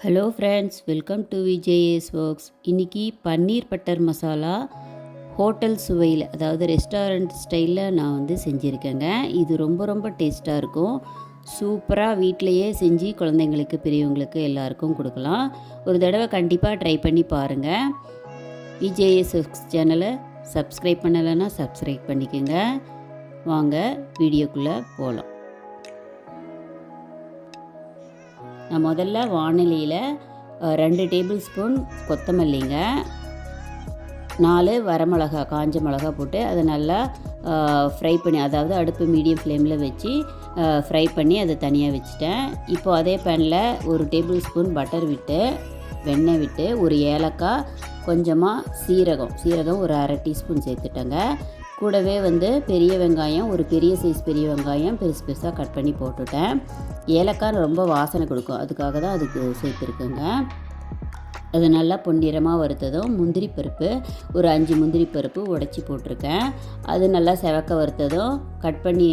Hello friends, welcome to VJS works. இன்றைக்கி பன்னீர் butter masala hotel சுவையில், அதாவது ரெஸ்டாரண்ட் ஸ்டைலில் நான் செஞ்சுருக்கேங்க. இது ரொம்ப ரொம்ப டேஸ்ட்டாக இருக்கும். சூப்பராக வீட்டிலையே செஞ்சு குழந்தைங்களுக்கு, பெரியவங்களுக்கு எல்லாருக்கும் கொடுக்கலாம். ஒரு தடவை கண்டிப்பாக ட்ரை பண்ணி பாருங்கள். விஜேஎஸ் ஒர்க்ஸ் சேனலை சப்ஸ்கிரைப் பண்ணலைன்னா சப்ஸ்கிரைப் பண்ணிக்கோங்க. வாங்க வீடியோக்குள்ளே போகலாம். நான் முதல்ல வானிலையில் 2 டேபிள் ஸ்பூன் கொத்தமல்லிங்க, 4 வரமிளகா, காஞ்ச மிளகா போட்டு அதை நல்லா ஃப்ரை பண்ணி, அதாவது அடுப்பு மீடியம் ஃப்ளேமில் வச்சு ஃப்ரை பண்ணி அதை தனியாக வச்சுட்டேன். இப்போது அதே பேனில் 1 டேபிள் ஸ்பூன் பட்டர் விட்டு, வெண்ணெய் விட்டு, ஒரு ஏலக்காய், கொஞ்சமாக சீரகம் ஒரு அரை டீஸ்பூன் சேர்த்துட்டேங்க. கூடவே பெரிய வெங்காயம், ஒரு பெரிய சைஸ் பெரிய வெங்காயம் பெருசு பெருசாக கட் பண்ணி போட்டுட்டேன். ஏலக்காய் ரொம்ப வாசனை கொடுக்கும், அதுக்காக தான் அதுக்கு சேர்த்துருக்குங்க. அது நல்லா பொன்னிறமாக வறுத்ததும் முந்திரி பருப்பு, ஒரு 5 முந்திரி பருப்பு உடச்சி போட்டிருக்கேன். அது நல்லா செவக்க வறுத்ததும் கட் பண்ணி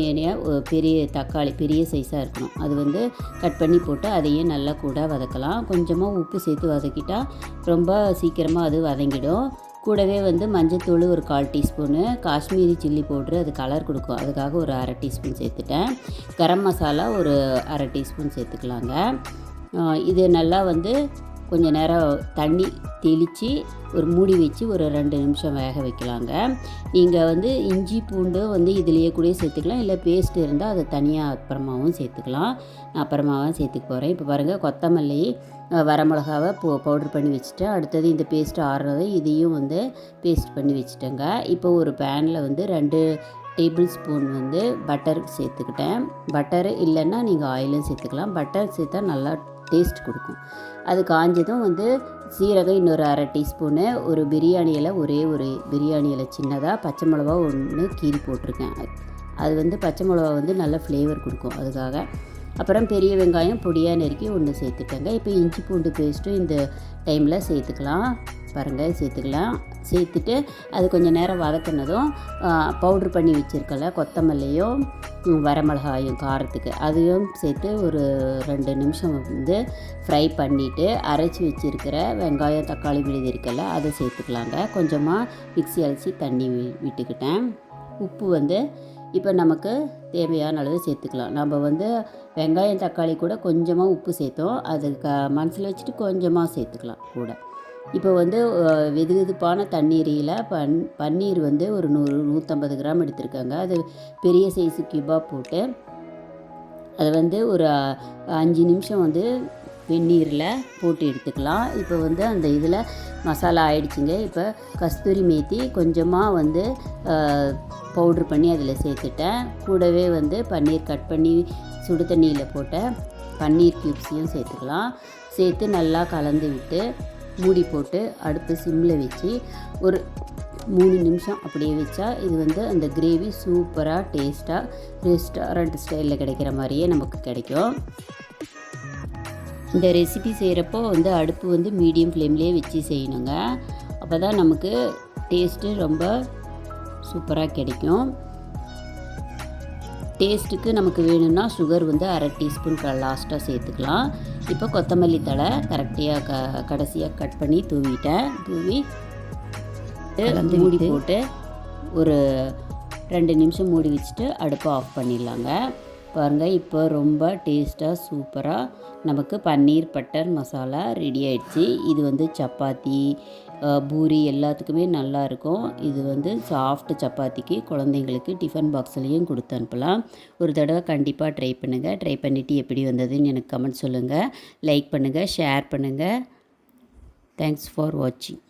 பெரிய தக்காளி, பெரிய சைஸாக இருக்கணும், அது கட் பண்ணி போட்டு அதையும் நல்லா கூட வதக்கலாம். கொஞ்சமாக உப்பு சேர்த்து வதக்கிட்டால் ரொம்ப சீக்கிரமாக அது வதங்கிடும். கூடவே மஞ்சத்தூள் ஒரு 1/4 டீஸ்பூனு, காஷ்மீரி சில்லி பவுட்ரு, அது கலர் கொடுக்கும், அதுக்காக ஒரு அரை டீஸ்பூன் சேர்த்துட்டேன். கரம் மசாலா ஒரு அரை டீஸ்பூன் சேர்த்துக்கலாங்க. இது நல்லா கொஞ்சம் நேரம் தண்ணி தெளித்து ஒரு மூடி வச்சு ஒரு 2 நிமிஷம் வேக வைக்கலாங்க. நீங்கள் இஞ்சி பூண்டு இதுலேயே கூட சேர்த்துக்கலாம், இல்லை பேஸ்ட் இருந்தால் அதை தனியாக அப்புறமாவும் சேர்த்துக்கலாம். நான் அப்புறமாவும் சேர்த்துக்க போகிறேன். இப்போ பாருங்கள், கொத்தமல்லி, வரமிளகாவை பவுட்ரு பண்ணி வச்சுட்டேன். அடுத்தது இந்த பேஸ்ட்டு ஆறுறது, இதையும் பேஸ்ட் பண்ணி வச்சுட்டேங்க. இப்போ ஒரு பேனில் 2 டேபிள் ஸ்பூன் பட்டர் சேர்த்துக்கிட்டேன். பட்டரு இல்லைன்னா நீங்கள் ஆயிலும் சேர்த்துக்கலாம். பட்டர் சேர்த்தா நல்லா டேஸ்ட் கொடுக்கும். அது காஞ்சதும் சீரகம் இன்னொரு அரை டீஸ்பூனு, ஒரு பிரியாணி இலை, ஒரே ஒரு பிரியாணி இலை சின்னதாக, பச்சை மிளகா 1 கீறி போட்டிருக்கேன். அது பச்சை மிளகா நல்ல ஃப்ளேவர் கொடுக்கும், அதுக்காக. அப்புறம் பெரிய வெங்காயம் பொடியாக நறுக்கி 1 சேர்த்துட்டேங்க. இப்போ இஞ்சி பூண்டு பேஸ்ட்டும் இந்த டைமில் சேர்த்துக்கலாம். பாருங்கள், சேர்த்துட்டு அது கொஞ்சம் நேரம் வதக்கினதும் பவுட்ரு பண்ணி வச்சுருக்கல கொத்தமல்லியும் வரமிளகாயும் காரத்துக்கு, அதையும் சேர்த்து ஒரு 2 நிமிஷம் ஃப்ரை பண்ணிவிட்டு அரைச்சி வச்சுருக்கிற வெங்காயம் தக்காளி விழுது இருக்கல அதை சேர்த்துக்கலாங்க. கொஞ்சமாக மிக்ஸி அரைச்சி தண்ணி விட்டுக்கிட்டேன். உப்பு இப்போ நமக்கு தேவையான அளவு சேர்த்துக்கலாம். நம்ம வெங்காயம் தக்காளி கூட கொஞ்சமாக உப்பு சேர்த்தோம், அது மனசில் வச்சுட்டு கொஞ்சமாக சேர்த்துக்கலாம் கூட. இப்போ வெது வெதுப்பான தண்ணீரில் பன்னீர் ஒரு 100-150 கிராம் எடுத்துருக்காங்க. அது பெரிய சைஸு கியூபாக போட்டு அதை ஒரு 5 நிமிஷம் வெந்நீரில் போட்டு எடுத்துக்கலாம். இப்போ அந்த இதில் மசாலா ஆயிடுச்சுங்க. இப்போ கஸ்தூரி மேத்தி கொஞ்சமாக பவுட்ரு பண்ணி அதில் சேர்த்துட்டேன். கூடவே பன்னீர் கட் பண்ணி சுடு தண்ணியில் போட்ட பன்னீர் க்யூப்ஸையும் சேர்த்துக்கலாம். சேர்த்து நல்லா கலந்து விட்டு மூடி போட்டு அடுப்பு சிம்மில் வச்சு ஒரு 3 நிமிஷம் அப்படியே வச்சா இது அந்த கிரேவி சூப்பராக டேஸ்ட்டாக ரெஸ்டாரண்ட் ஸ்டைலில் கிடைக்கிற மாதிரியே நமக்கு கிடைக்கும். இந்த ரெசிபி செய்கிறப்போ அடுப்பு மீடியம் ஃப்ளேம்லேயே வச்சு செய்யணுங்க. அப்போ தான் நமக்கு டேஸ்ட்டு ரொம்ப சூப்பராக கிடைக்கும். டேஸ்ட்டுக்கு நமக்கு வேணும்னா சுகர் அரை டீஸ்பூன் லாஸ்ட்டாக சேர்த்துக்கலாம். இப்போ கொத்தமல்லி தழை கரெக்டாக கடைசியாக கட் பண்ணி தூவி மூடி போட்டு ஒரு 2 நிமிஷம் மூடி வச்சுட்டு அடுப்பை ஆஃப் பண்ணிடலாங்க. பாருங்கள், இப்போ ரொம்ப டேஸ்ட்டாக சூப்பராக நமக்கு பன்னீர் பட்டர் மசாலா ரெடி ஆகிடுச்சு. இது சப்பாத்தி, பூரி எல்லாத்துக்குமே நல்லாயிருக்கும். இது சாஃப்ட் சப்பாத்திக்கு குழந்தைங்களுக்கு டிஃபன் பாக்ஸ்லேயும் கொடுத்து அனுப்பலாம். ஒரு தடவை கண்டிப்பாக ட்ரை பண்ணுங்கள். ட்ரை பண்ணிவிட்டு எப்படி வந்ததுன்னு எனக்கு கமெண்ட் சொல்லுங்கள். லைக் பண்ணுங்கள், ஷேர் பண்ணுங்கள். தேங்க்ஸ் ஃபார் வாட்சிங்.